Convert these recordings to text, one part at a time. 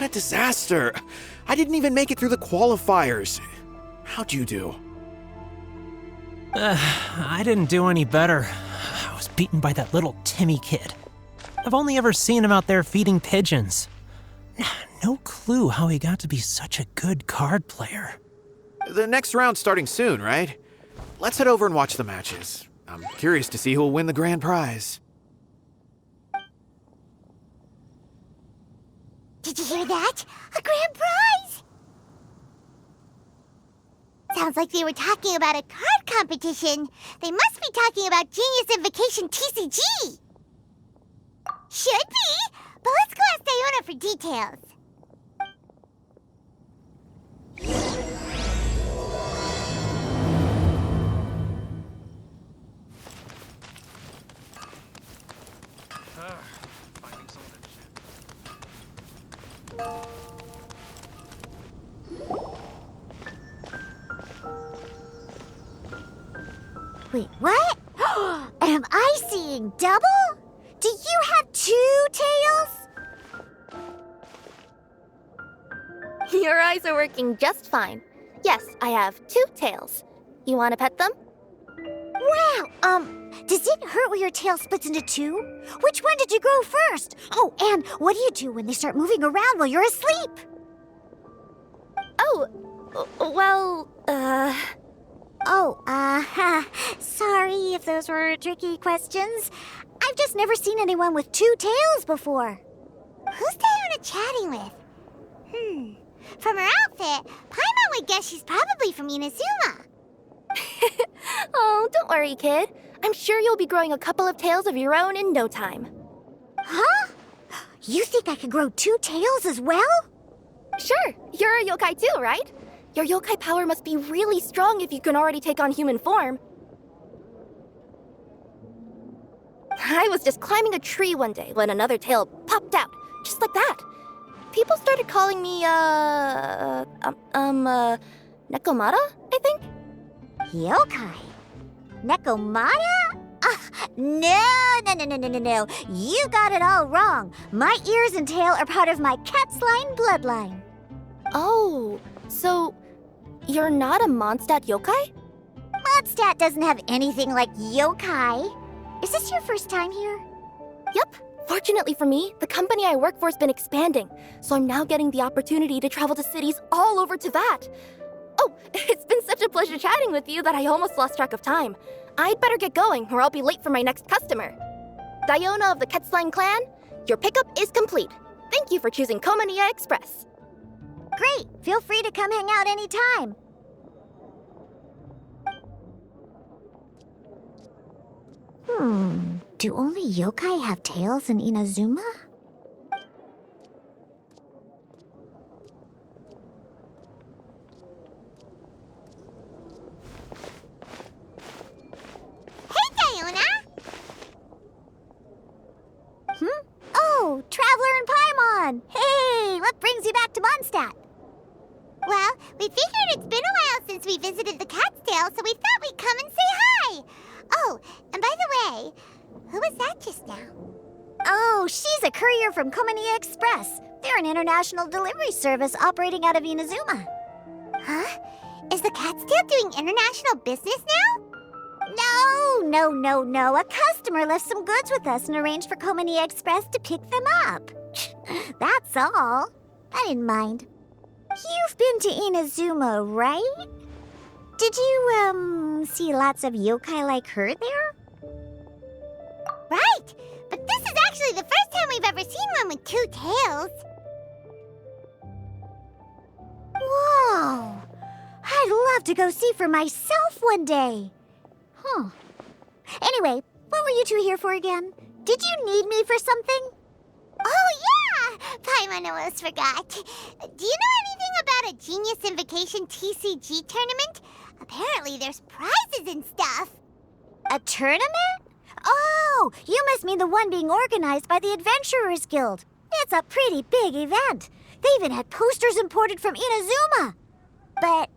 What a disaster! I didn't even make it through the qualifiers. How'd you do? I didn't do any better. I was beaten by that little Timmy kid. I've only ever seen him out there feeding pigeons. No clue how he got to be such a good card player. The next round's starting soon, right? Let's head over and watch the matches. I'm curious to see who'll win the grand prize. Did you hear that? A grand prize! Sounds like they were talking about a card competition. They must be talking about Genius Invocation TCG. Should be, but let's go ask Diona for details. Wait, what? Am I seeing double? Do you have 2 tails? Your eyes are working just fine. Yes, I have 2 tails. You want to pet them? Wow, does it hurt when your tail splits into 2? Which one did you grow first? Oh, and what do you do when they start moving around while you're asleep? Oh, well, sorry if those were tricky questions. I've just never seen anyone with 2 tails before. Who's Diona chatting with? From her outfit, Paimon would guess she's probably from Inazuma. Oh, don't worry, kid. I'm sure you'll be growing a couple of tails of your own in no time. Huh? You think I could grow 2 tails as well? Sure, you're a yokai too, right? Your yokai power must be really strong if you can already take on human form. I was just climbing a tree one day when another tail popped out, just like that. People started calling me, Nekomata, I think? Yokai? Nekomata? No. You got it all wrong. My ears and tail are part of my cat's line bloodline. Oh, so you're not a Mondstadt yokai? Mondstadt doesn't have anything like yokai. Is this your first time here? Yep. Fortunately for me, the company I work for has been expanding, so I'm now getting the opportunity to travel to cities all over Teyvat. Oh, it's been such a pleasure chatting with you that I almost lost track of time. I'd better get going, or I'll be late for my next customer. Diona of the Quetzline clan, your pickup is complete. Thank you for choosing Komania Express. Great. Feel free to come hang out anytime. Do only yokai have tails in Inazuma? Hey, Diona! Oh, Traveler and Paimon! Hey, what brings you back to Mondstadt? Well, we figured it's been a while since we visited the Cat's Tail, so we thought we'd come and say hi! Oh, and by the way, who was that just now? Oh, she's a courier from Komania Express. They're an international delivery service operating out of Inazuma. Huh? Is the Cat's Tail doing international business now? No. A customer left some goods with us and arranged for Komania Express to pick them up. That's all. I didn't mind. You've been to Inazuma, right? Did you, see lots of yokai like her there? Right! But this is actually the first time we've ever seen one with 2 tails. Whoa! I'd love to go see for myself one day. Huh. Anyway, what were you 2 here for again? Did you need me for something? Oh, yeah! Paimon almost forgot. Do you know anything about a Genius Invocation TCG tournament? Apparently there's prizes and stuff. A tournament? Oh, you must mean the one being organized by the Adventurers Guild. It's a pretty big event. They even had posters imported from Inazuma. But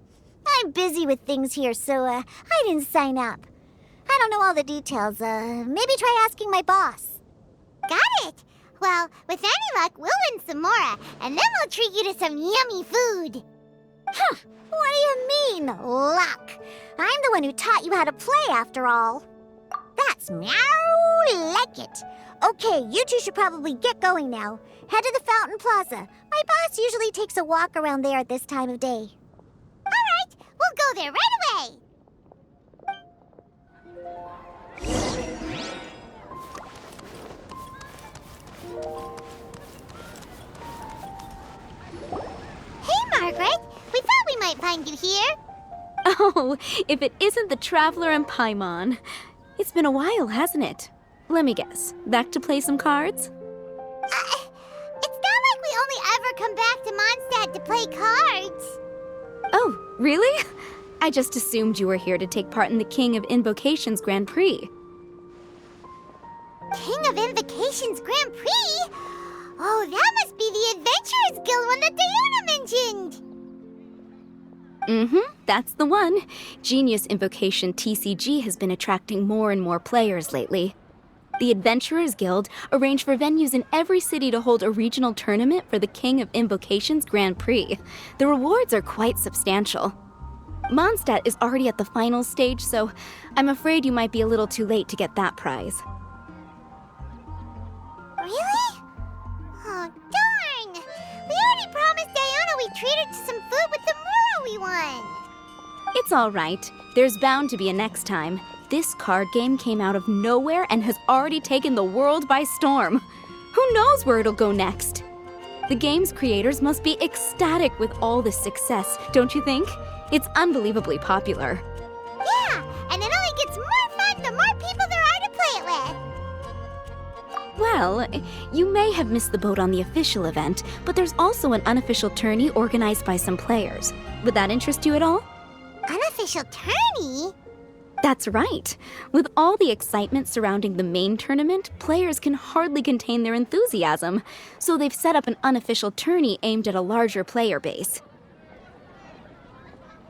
I'm busy with things here, so I didn't sign up. I don't know all the details. Maybe try asking my boss. Got it. Well, with any luck, we'll win some more, and then we'll treat you to some yummy food. Huh, what do you mean, luck? I'm the one who taught you how to play, after all. That's meow like it. Okay, you two should probably get going now. Head to the Fountain Plaza. My boss usually takes a walk around there at this time of day. All right, we'll go there right away. Hey, Margaret. We thought we might find you here. Oh, if it isn't the Traveler and Paimon. It's been a while, hasn't it? Let me guess. Back to play some cards? It's not like we only ever come back to Mondstadt to play cards. Oh, really? I just assumed you were here to take part in the King of Invocations Grand Prix. King of Invocations Grand Prix? Oh, that must be the Adventurers Guild one that Diona mentioned. That's the one. Genius Invocation TCG has been attracting more and more players lately. The Adventurers Guild arranged for venues in every city to hold a regional tournament for the King of Invocations Grand Prix. The rewards are quite substantial. Mondstadt is already at the final stage, so I'm afraid you might be a little too late to get that prize. Really? Oh, darn! We already promised Diona we'd treat her to some food with the Muro we won. It's all right. There's bound to be a next time. This card game came out of nowhere and has already taken the world by storm. Who knows where it'll go next? The game's creators must be ecstatic with all this success, don't you think? It's unbelievably popular. Yeah, and it only gets more fun the more people there are to play it with. Well, you may have missed the boat on the official event, but there's also an unofficial tourney organized by some players. Would that interest you at all? Unofficial tourney? That's right. With all the excitement surrounding the main tournament, players can hardly contain their enthusiasm, so they've set up an unofficial tourney aimed at a larger player base.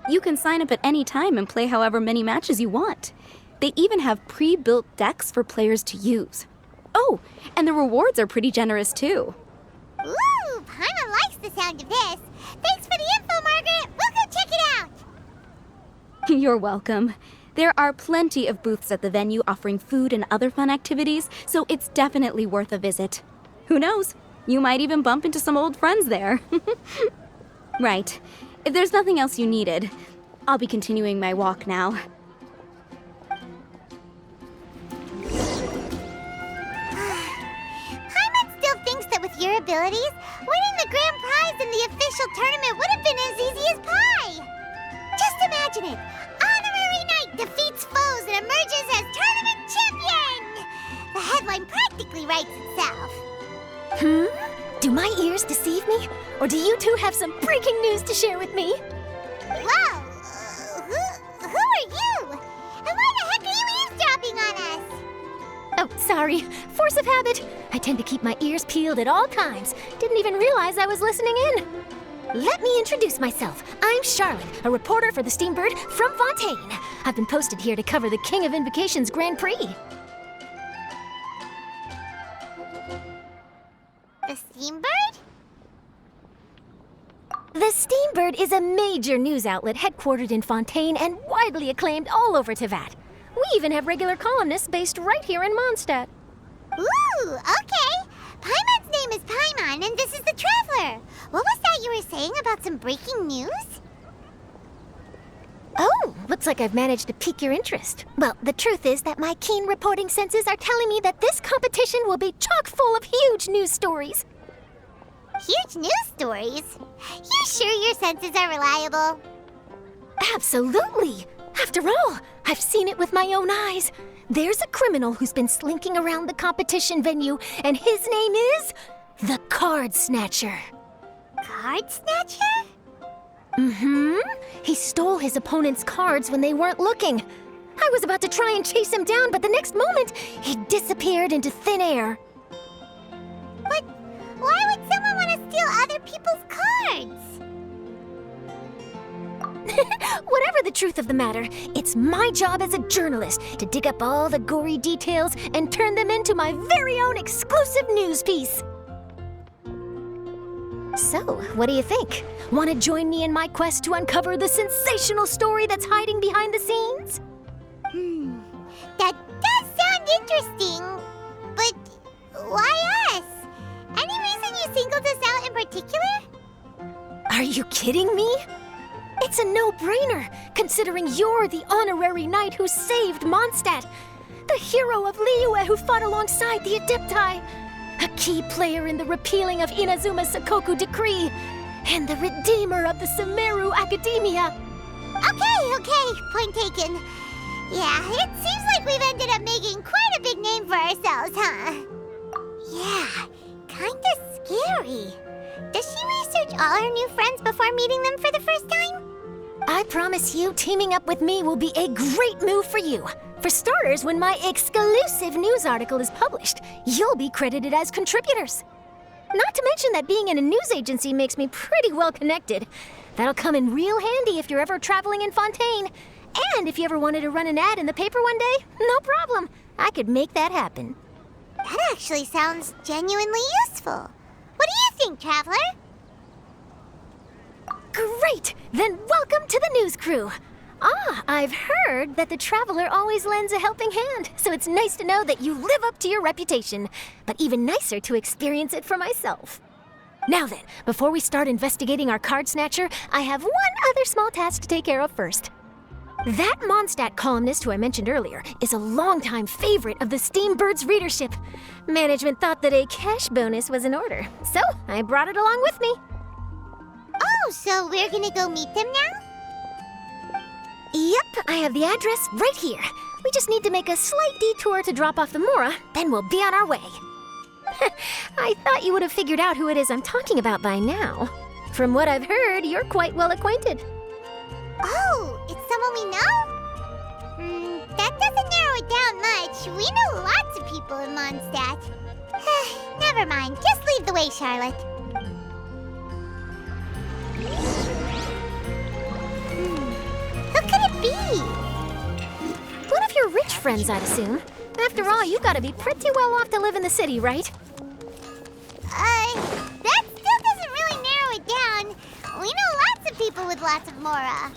You can sign up at any time and play however many matches you want. They even have pre-built decks for players to use. Oh, and the rewards are pretty generous too. Ooh, Paimon likes the sound of this. Thanks for the info, Margaret. We'll go check it out. You're welcome. There are plenty of booths at the venue offering food and other fun activities, so it's definitely worth a visit. Who knows? You might even bump into some old friends there. Right. If there's nothing else you needed, I'll be continuing my walk now. Paimon still thinks that with your abilities, winning the grand prize in the official tournament would have been as easy as pie. Just imagine it. Honorary Knight defeats foes and emerges as tournament champion. The headline practically writes itself. Do my ears deceive me? Or do you two have some breaking news to share with me? Whoa! Who are you? And why the heck are you eavesdropping on us? Oh, sorry. Force of habit. I tend to keep my ears peeled at all times. Didn't even realize I was listening in. Let me introduce myself. I'm Charlotte, a reporter for the Steambird from Fontaine. I've been posted here to cover the King of Invocations Grand Prix. The Steambird? The Steambird is a major news outlet headquartered in Fontaine and widely acclaimed all over Teyvat. We even have regular columnists based right here in Mondstadt. Ooh, okay. Paimon's name is Paimon, and this is the Traveler. What was that you were saying about some breaking news? Oh, looks like I've managed to pique your interest. Well, the truth is that my keen reporting senses are telling me that this competition will be chock full of huge news stories. Huge news stories? You sure your senses are reliable? Absolutely! After all, I've seen it with my own eyes. There's a criminal who's been slinking around the competition venue, and his name is the Card Snatcher. Card Snatcher? He stole his opponent's cards when they weren't looking. I was about to try and chase him down, but the next moment, he disappeared into thin air. But why would someone want to steal other people's cards? Whatever the truth of the matter, it's my job as a journalist to dig up all the gory details and turn them into my very own exclusive news piece. So, what do you think? Want to join me in my quest to uncover the sensational story that's hiding behind the scenes? That does sound interesting. But why us? Any reason you singled us out in particular? Are you kidding me? It's a no-brainer, considering you're the honorary knight who saved Mondstadt, the hero of Liyue who fought alongside the Adepti, a key player in the repealing of Inazuma's Sakoku decree, and the redeemer of the Sumeru Academia. Okay, point taken. Yeah, it seems like we've ended up making quite a big name for ourselves, huh? Yeah, kinda scary. Does she research all her new friends before meeting them for the first time? I promise you, teaming up with me will be a great move for you. For starters, when my exclusive news article is published, you'll be credited as contributors. Not to mention that being in a news agency makes me pretty well connected. That'll come in real handy if you're ever traveling in Fontaine. And if you ever wanted to run an ad in the paper one day, no problem. I could make that happen. That actually sounds genuinely useful. What do you think, Traveler? Great! Then welcome to the news crew. I've heard that the Traveler always lends a helping hand, so it's nice to know that you live up to your reputation, but even nicer to experience it for myself. Now then, before we start investigating our card snatcher, I have one other small task to take care of first. That Mondstadt columnist who I mentioned earlier is a longtime favorite of the Steambird's readership. Management thought that a cash bonus was in order, so I brought it along with me. Oh, so we're gonna go meet them now? Yep, I have the address right here. We just need to make a slight detour to drop off the Mora, then we'll be on our way. I thought you would have figured out who it is I'm talking about by now. From what I've heard, you're quite well acquainted. Oh, it's someone we know? That doesn't narrow it down much. We know lots of people in Mondstadt. Never mind, just lead the way, Charlotte. Who could it be? One of your rich friends, I'd assume. After all, you gotta be pretty well off to live in the city, right? That still doesn't really narrow it down. We know lots of people with lots of Mora.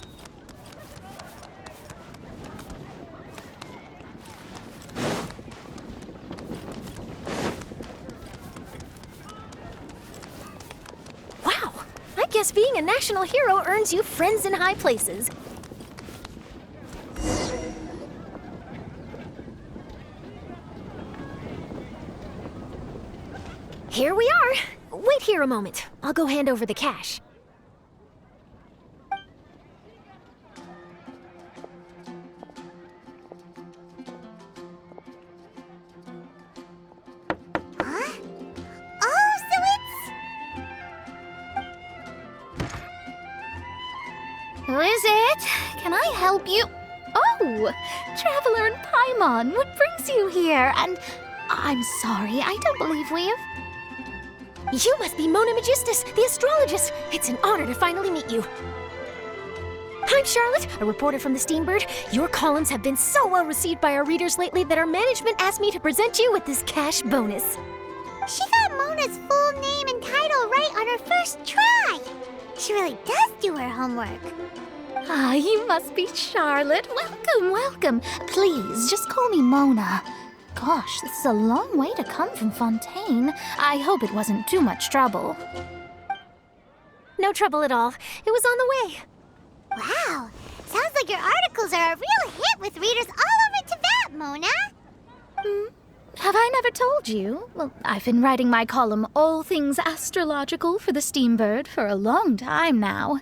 Wow, I guess being a national hero earns you friends in high places. Here we are. Wait here a moment. I'll go hand over the cash. Huh? Oh, so it's... Who is it? Can I help you? Oh, Traveler and Paimon, what brings you here? And I'm sorry, I don't believe we've... You must be Mona Magistus, the astrologist. It's an honor to finally meet you. I'm Charlotte, a reporter from the Steambird. Your columns have been so well received by our readers lately that our management asked me to present you with this cash bonus. She got Mona's full name and title right on her first try. She really does do her homework. Ah, you must be Charlotte. Welcome, welcome. Please, just call me Mona. Gosh, this is a long way to come from Fontaine. I hope it wasn't too much trouble. No trouble at all. It was on the way. Wow, sounds like your articles are a real hit with readers all over Tibet, Mona. Have I never told you? Well, I've been writing my column All Things Astrological for the Steambird for a long time now.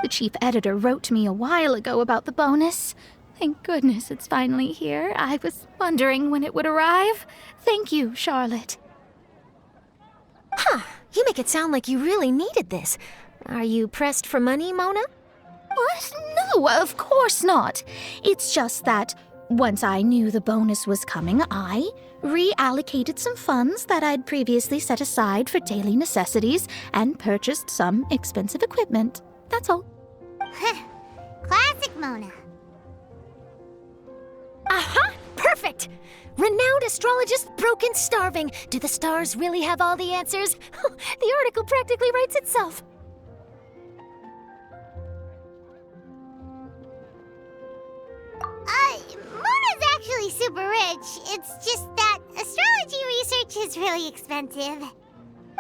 The chief editor wrote to me a while ago about the bonus. Thank goodness it's finally here. I was wondering when it would arrive. Thank you, Charlotte. Huh, you make it sound like you really needed this. Are you pressed for money, Mona? What? No, of course not. It's just that once I knew the bonus was coming, I reallocated some funds that I'd previously set aside for daily necessities and purchased some expensive equipment. That's all. Classic Mona. Aha! Perfect! Perfect! Renowned astrologist Broken Starving. Do the stars really have all the answers? The article practically writes itself. Mona's actually super rich. It's just that astrology research is really expensive.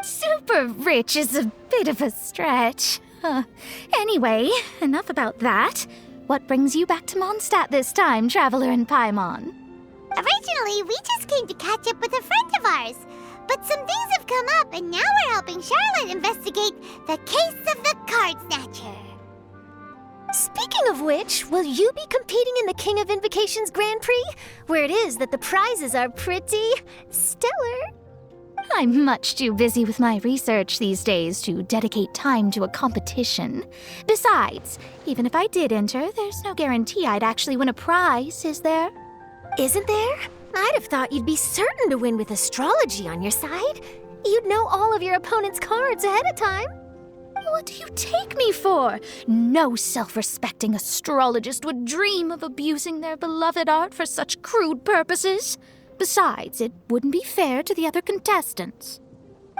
Super rich is a bit of a stretch. Anyway, enough about that. What brings you back to Mondstadt this time, Traveler in Paimon? Originally, we just came to catch up with a friend of ours. But some things have come up, and now we're helping Charlotte investigate the case of the Card Snatcher. Speaking of which, will you be competing in the King of Invocations Grand Prix? Where it is that the prizes are pretty stellar. I'm much too busy with my research these days to dedicate time to a competition. Besides, even if I did enter, there's no guarantee I'd actually win a prize, is there? Isn't there? I'd have thought you'd be certain to win with astrology on your side. You'd know all of your opponent's cards ahead of time. What do you take me for? No self-respecting astrologist would dream of abusing their beloved art for such crude purposes. Besides, it wouldn't be fair to the other contestants.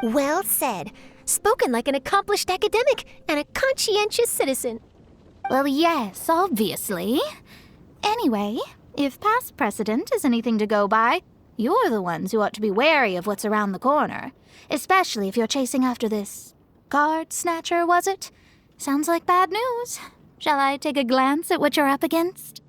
Well said. Spoken like an accomplished academic and a conscientious citizen. Well, yes, obviously. Anyway, if past precedent is anything to go by, you're the ones who ought to be wary of what's around the corner. Especially if you're chasing after this card snatcher, was it? Sounds like bad news. Shall I take a glance at what you're up against?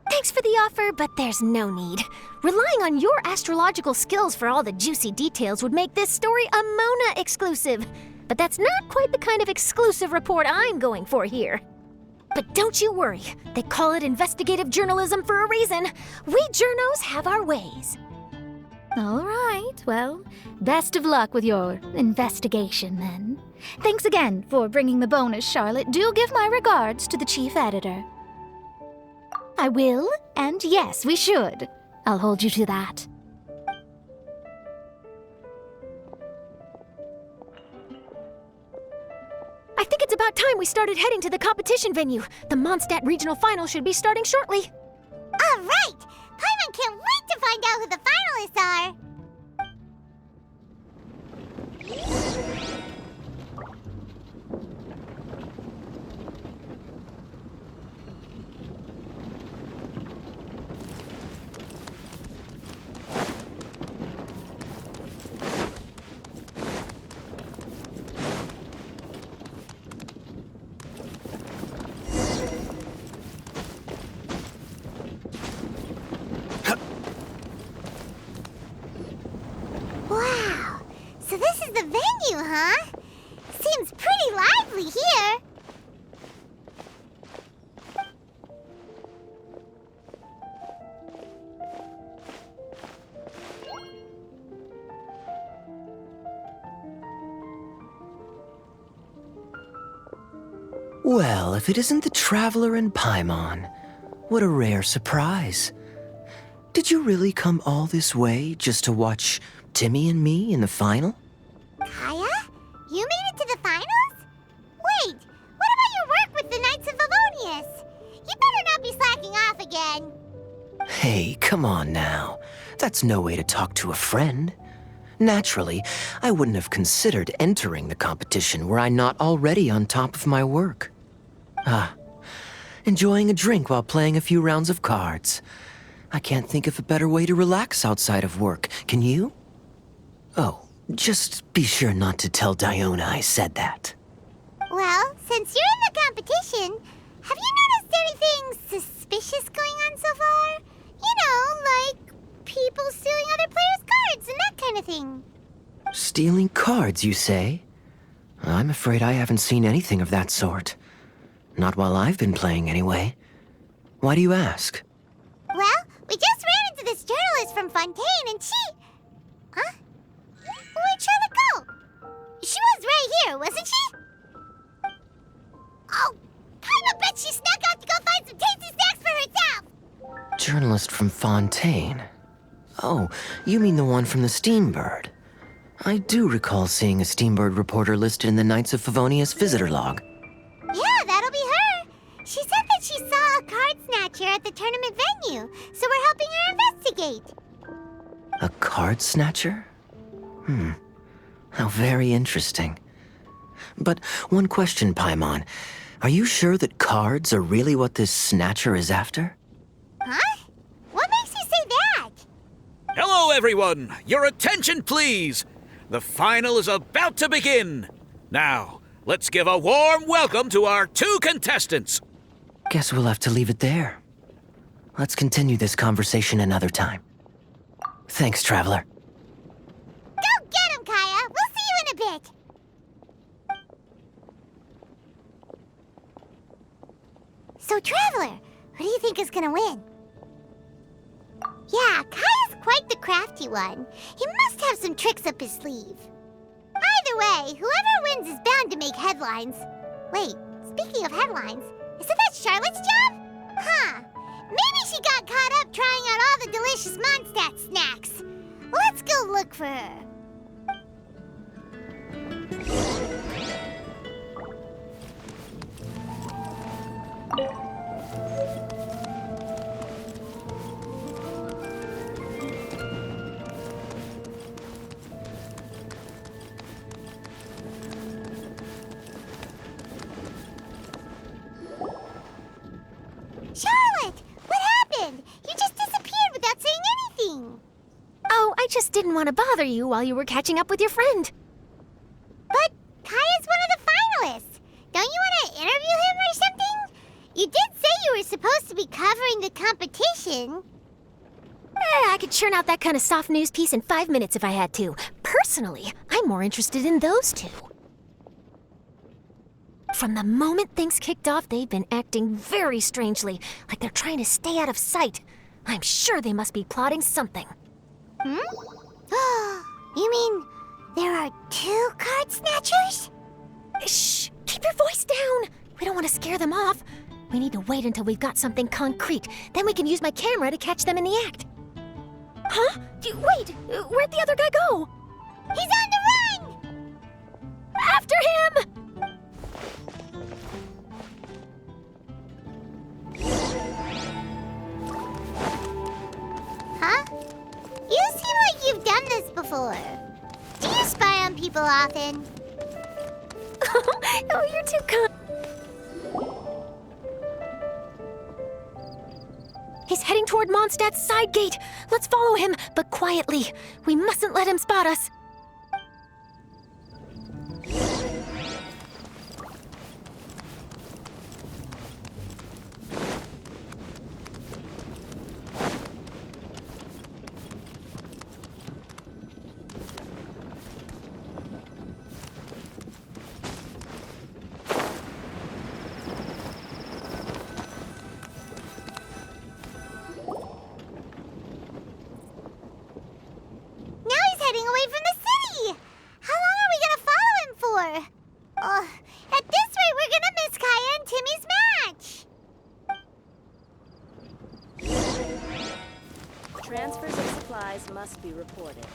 Thanks for the offer, but there's no need. Relying on your astrological skills for all the juicy details would make this story a Mona exclusive. But that's not quite the kind of exclusive report I'm going for here. But don't you worry. They call it investigative journalism for a reason. We journos have our ways. All right, well, best of luck with your investigation then. Thanks again for bringing the bonus, Charlotte. Do give my regards to the chief editor. I will, and yes, we should. I'll hold you to that. I think it's about time we started heading to the competition venue. The Mondstadt Regional Final should be starting shortly. All right! Paimon can't wait to find out who the finalists are! Wow, so this is the venue, huh? Seems pretty lively here. Well, if it isn't the Traveler in Paimon, what a rare surprise. Did you really come all this way just to watch Timmy and me in the final? Kaya? You made it to the finals? Wait, what about your work with the Knights of Favonius? You better not be slacking off again. Hey, come on now. That's no way to talk to a friend. Naturally, I wouldn't have considered entering the competition were I not already on top of my work. Enjoying a drink while playing a few rounds of cards. I can't think of a better way to relax outside of work, can you? Oh, just be sure not to tell Diona I said that. Well, since you're in the competition, have you noticed anything suspicious going on so far? You know, like people stealing other players' cards and that kind of thing. Stealing cards, you say? I'm afraid I haven't seen anything of that sort. Not while I've been playing, anyway. Why do you ask? Well, we just ran into this journalist from Fontaine and she... Huh? Where'd Charlotte go? She was right here, wasn't she? Oh, I bet she snuck out to go find some tasty snacks for herself! Journalist from Fontaine. Oh, you mean the one from the Steambird. I do recall seeing a Steambird reporter listed in the Knights of Favonius visitor log. Yeah, that'll be her. She said that she saw a card snatcher at the tournament venue, so we're helping her investigate. gate. A card snatcher? How very interesting. But one question, Paimon. Are you sure that cards are really what this snatcher is after? Huh? What makes you say that? Hello, everyone! Your attention, please! The final is about to begin! Now, let's give a warm welcome to our 2 contestants! Guess we'll have to leave it there. Let's continue this conversation another time. Thanks, Traveler. Go get him, Kaya! We'll see you in a bit! So, Traveler, who do you think is gonna win? Yeah, Kaya's quite the crafty one. He must have some tricks up his sleeve. Either way, whoever wins is bound to make headlines. Wait, speaking of headlines, isn't that Charlotte's job? Huh. Maybe she got caught up trying out all the delicious Mondstadt snacks. Let's go look for her. Charlotte! What happened? You just disappeared without saying anything. Oh, I just didn't want to bother you while you were catching up with your friend. But Kaya's one of the finalists. Don't you want to interview him or something? You did say you were supposed to be covering the competition. I could churn out that kind of soft news piece in 5 minutes if I had to. Personally, I'm more interested in those 2. From the moment things kicked off, they've been acting very strangely, like they're trying to stay out of sight. I'm sure they must be plotting something. You mean there are 2 card snatchers? Shh! Keep your voice down! We don't want to scare them off. We need to wait until we've got something concrete. Then we can use my camera to catch them in the act. Huh? Wait! Where'd the other guy go? He's on the run! After him! Huh? You seem like you've done this before. Do you spy on people often? Oh, you're too kind. He's heading toward Mondstadt's side gate. Let's follow him, but quietly. We mustn't let him spot us. Heading away from the city! How long are we gonna follow him for? At this rate, we're gonna miss Kaya and Timmy's match! Transfers of supplies must be reported.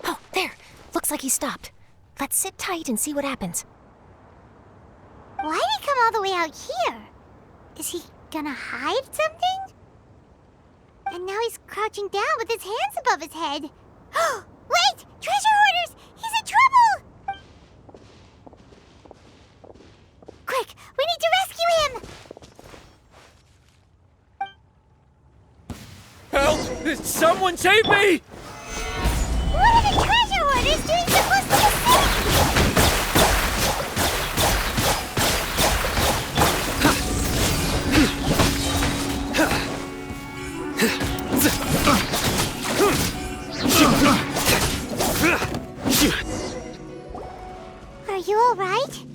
Oh, there! Looks like he stopped. Let's sit tight and see what happens. Why'd he come all the way out here? Is he gonna hide something? And now he's crouching down with his hands above his head. Wait! Treasure hoarders! He's in trouble! Quick! We need to rescue him! Help! Someone save me! What are the treasure hoarders doing so close to the city? Are you all right?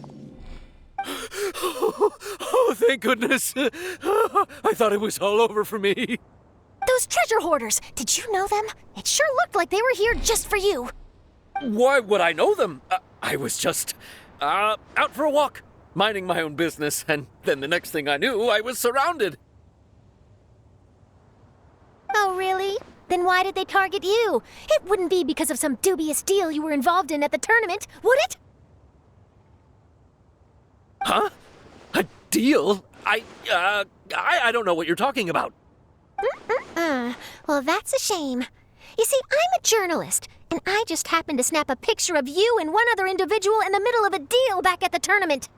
Oh, thank goodness. I thought it was all over for me. Those treasure hoarders! Did you know them? It sure looked like they were here just for you. Why would I know them? I was just out for a walk, minding my own business, and then the next thing I knew, I was surrounded. Oh, really? Then why did they target you? It wouldn't be because of some dubious deal you were involved in at the tournament, would it? Huh? A deal? I don't know what you're talking about. Well, that's a shame. You see, I'm a journalist, and I just happened to snap a picture of you and one other individual in the middle of a deal back at the tournament.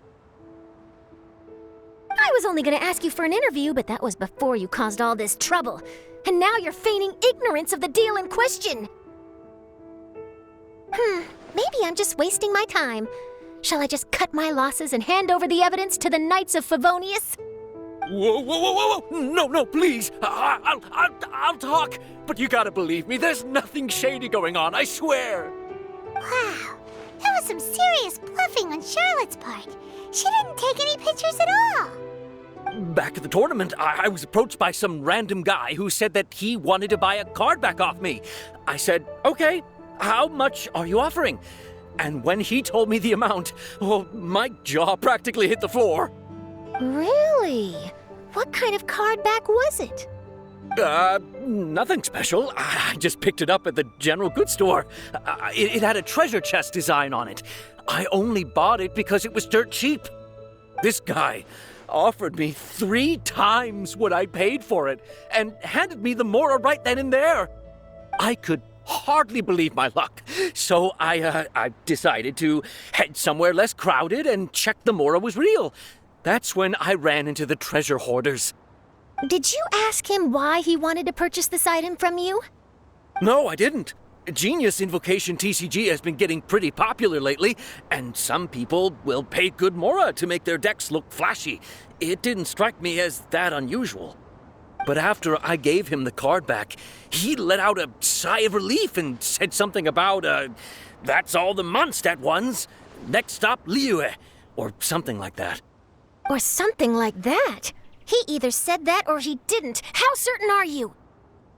I was only going to ask you for an interview, but that was before you caused all this trouble. And now you're feigning ignorance of the deal in question. Maybe I'm just wasting my time. Shall I just cut my losses and hand over the evidence to the Knights of Favonius? Whoa! No, please. I'll talk. But you gotta believe me, there's nothing shady going on, I swear. Wow, that was some serious bluffing on Charlotte's part. She didn't take any pictures at all. Back at the tournament, I was approached by some random guy who said that he wanted to buy a card back off me. I said, okay, how much are you offering? And when he told me the amount, my jaw practically hit the floor. Really? What kind of card back was it? Nothing special. I just picked it up at the general goods store. It had a treasure chest design on it. I only bought it because it was dirt cheap. This guy offered me 3 times what I paid for it and handed me the Mora right then and there. I could hardly believe my luck, so I decided to head somewhere less crowded and check the Mora was real. That's when I ran into the treasure hoarders. Did you ask him why he wanted to purchase this item from you? No, I didn't. Genius Invocation TCG has been getting pretty popular lately, and some people will pay good Mora to make their decks look flashy. It didn't strike me as that unusual. But after I gave him the card back, he let out a sigh of relief and said something about, that's all the Mondstadt ones. Next stop, Liyue, or something like that. Or something like that? He either said that or he didn't. How certain are you?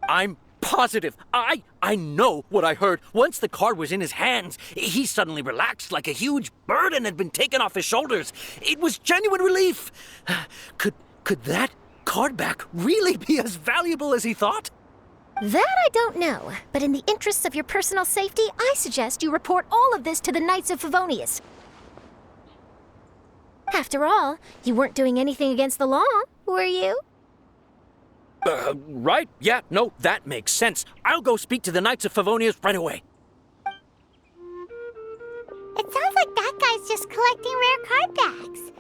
I'm positive. I know what I heard. Once the card was in his hands, he suddenly relaxed like a huge burden had been taken off his shoulders. It was genuine relief. Could that card back really be as valuable as he thought? That I don't know, but in the interests of your personal safety, I suggest you report all of this to the Knights of Favonius. After all, you weren't doing anything against the law, were you? Right. Yeah, no, that makes sense. I'll go speak to the Knights of Favonius right away. It sounds like that guy's just collecting rare card backs.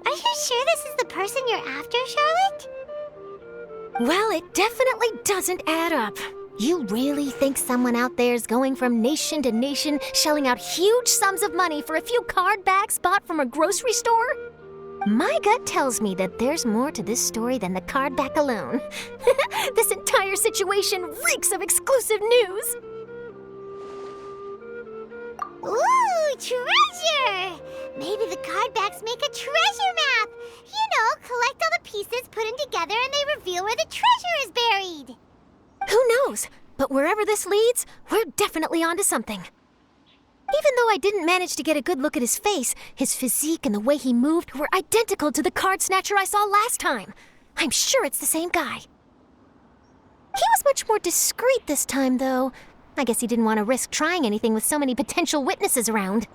Are you sure this is the person you're after, Charlotte? Well, it definitely doesn't add up. You really think someone out there's going from nation to nation, shelling out huge sums of money for a few card backs bought from a grocery store? My gut tells me that there's more to this story than the card back alone. This entire situation reeks of exclusive news. Ooh, treasure! Maybe the card backs make a treasure map. You know, collect all the pieces, put them together, and they reveal where the treasure is buried. Who knows? But wherever this leads, we're definitely onto something. Even though I didn't manage to get a good look at his face, his physique and the way he moved were identical to the card snatcher I saw last time. I'm sure it's the same guy. He was much more discreet this time, though. I guess he didn't want to risk trying anything with so many potential witnesses around.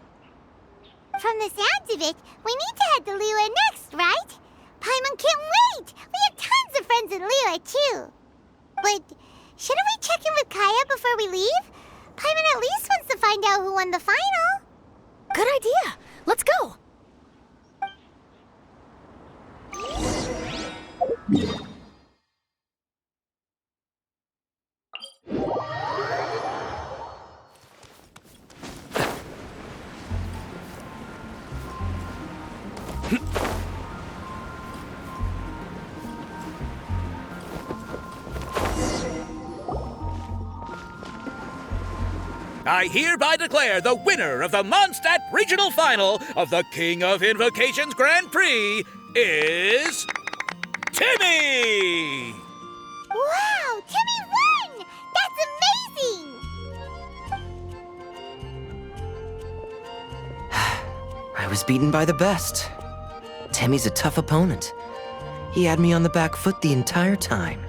From the sounds of it, we need to head to Liyue next, right? Paimon can't wait! We have tons of friends in Liyue, too. But shouldn't we check in with Kaya before we leave? Paimon at least wants to find out who won the final. Good idea. Let's go. I hereby declare the winner of the Mondstadt Regional Final of the King of Invocations Grand Prix is Timmy! Wow, Timmy won! That's amazing! I was beaten by the best. Temmie's a tough opponent. He had me on the back foot the entire time.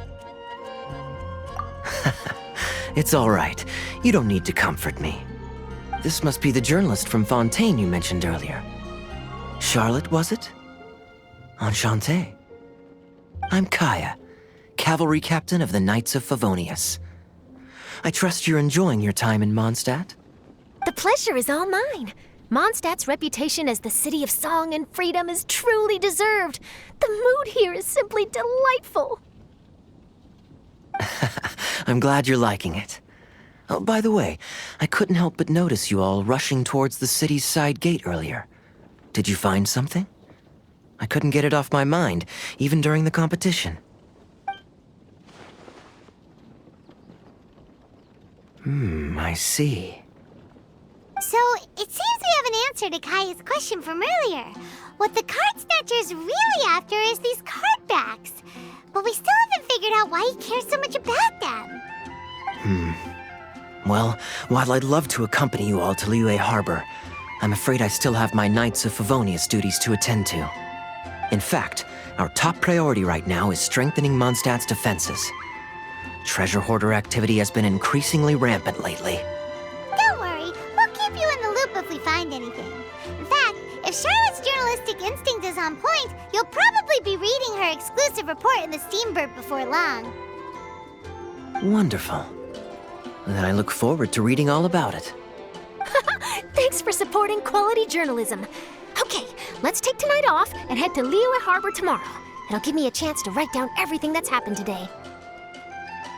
It's all right. You don't need to comfort me. This must be the journalist from Fontaine you mentioned earlier. Charlotte, was it? Enchanté. I'm Kaya, cavalry captain of the Knights of Favonius. I trust you're enjoying your time in Mondstadt? The pleasure is all mine. Mondstadt's reputation as the city of song and freedom is truly deserved. The mood here is simply delightful. I'm glad you're liking it. Oh, by the way, I couldn't help but notice you all rushing towards the city's side gate earlier. Did you find something? I couldn't get it off my mind, even during the competition. I see. So, it seems we have an answer to Kaya's question from earlier. What the card snatcher's really after is these card backs. But we still haven't figured out why he cares so much about them. Well, while I'd love to accompany you all to Liyue Harbor, I'm afraid I still have my Knights of Favonius duties to attend to. In fact, our top priority right now is strengthening Mondstadt's defenses. Treasure hoarder activity has been increasingly rampant lately. Don't worry, we'll keep you in the loop if we find anything. In fact, if Charlotte's journalistic instinct is on point, you'll probably be reading her exclusive report in the Steambird before long. Wonderful. Then I look forward to reading all about it. Thanks for supporting quality journalism. Okay, let's take tonight off and head to Liyue Harbor tomorrow. It'll give me a chance to write down everything that's happened today.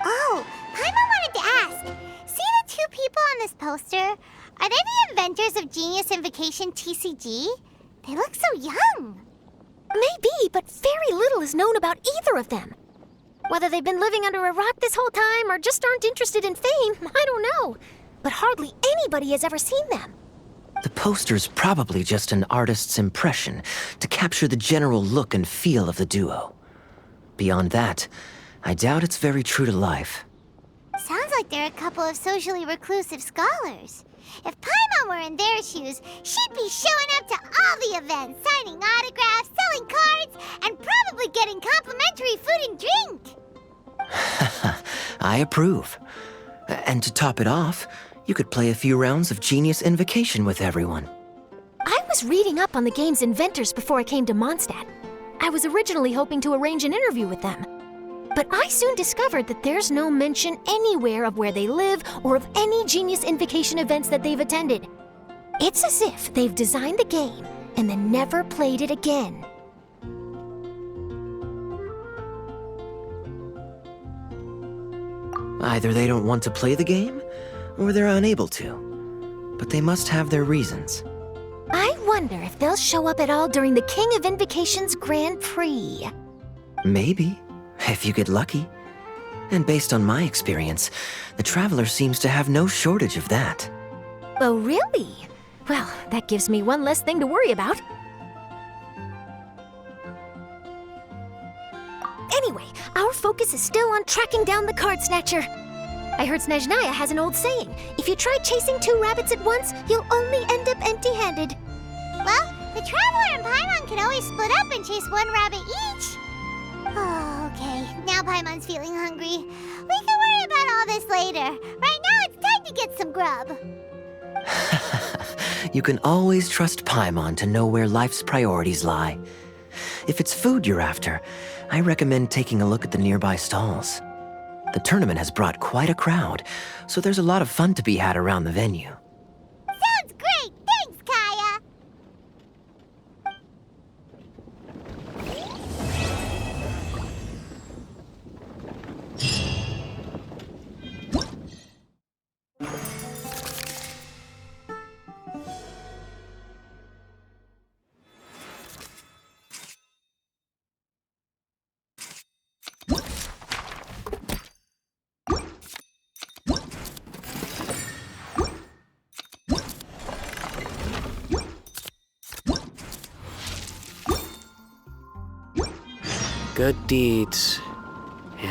Oh, Paimon wanted to ask. See the two people on this poster? Are they the inventors of Genius Invocation TCG? They look so young. Maybe, but very little is known about either of them. Whether they've been living under a rock this whole time or just aren't interested in fame, I don't know. But hardly anybody has ever seen them. The poster's probably just an artist's impression to capture the general look and feel of the duo. Beyond that, I doubt it's very true to life. Sounds like they're a couple of socially reclusive scholars. If Paimon were in their shoes, she'd be showing up to all the events, signing autographs, selling cards, and probably getting complimentary food and drink. I approve. And to top it off, you could play a few rounds of Genius Invocation with everyone. I was reading up on the game's inventors before I came to Mondstadt. I was originally hoping to arrange an interview with them. But I soon discovered that there's no mention anywhere of where they live or of any Genius Invocation events that they've attended. It's as if they've designed the game and then never played it again. Either they don't want to play the game, or they're unable to. But they must have their reasons. I wonder if they'll show up at all during the King of Invocation's Grand Prix. Maybe, if you get lucky. And based on my experience, the Traveler seems to have no shortage of that. Oh, really? Well, that gives me one less thing to worry about. Anyway, our focus is still on tracking down the card snatcher. I heard Snezhnaya has an old saying, if you try chasing two rabbits at once, you'll only end up empty-handed. Well, the Traveler and Paimon can always split up and chase one rabbit each. Oh, okay. Now Paimon's feeling hungry. We can worry about all this later. Right now, it's time to get some grub. You can always trust Paimon to know where life's priorities lie. If it's food you're after, I recommend taking a look at the nearby stalls. The tournament has brought quite a crowd, so there's a lot of fun to be had around the venue. Sounds great! Thanks, Kaya! Good deeds and